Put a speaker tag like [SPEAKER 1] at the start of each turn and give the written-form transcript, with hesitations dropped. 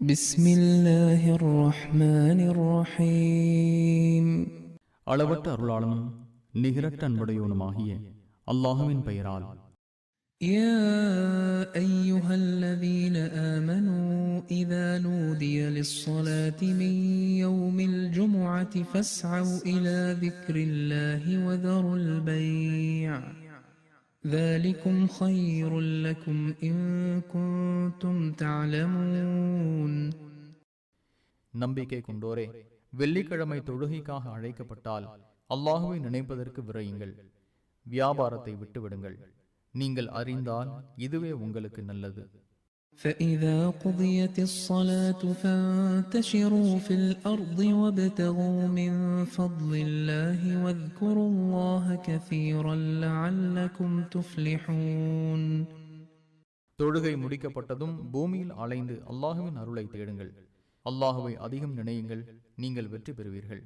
[SPEAKER 1] بسم الله الرحمن الرحيم
[SPEAKER 2] அளவற்ற அருளாளனும் நிகரற்ற அன்புடையோனுமாகிய அல்லாஹுவின் பெயரால்.
[SPEAKER 1] يا أيها الذين آمنوا إذا نودي للصلاة من يوم الجمعة فاسعوا إلى ذكر الله وذروا البيع ذلكم خير لكم إن كنتم تعلمون.
[SPEAKER 2] நம்பிக்கை கொண்டோரே, வெள்ளிக்கிழமை தொழுகைக்காக அழைக்கப்பட்டால் அல்லாஹுவை நினைப்பதற்கு விரையுங்கள், வியாபாரத்தை விட்டுவிடுங்கள். நீங்கள் அறிந்தால் இதுவே உங்களுக்கு நல்லது.
[SPEAKER 1] فإذا قضيت الصلاة فانتشروا في الأرض وابتغوا من فضل الله واذكروا الله كثيرا لعلكم تفلحون.
[SPEAKER 2] தொழுகை முடிக்கப்பட்டதும் பூமியில் அலைந்து அல்லாஹுவின் அருளை தேடுங்கள், அல்லாஹுவை அதிகம் நினையுங்கள், நீங்கள் வெற்றி பெறுவீர்கள்.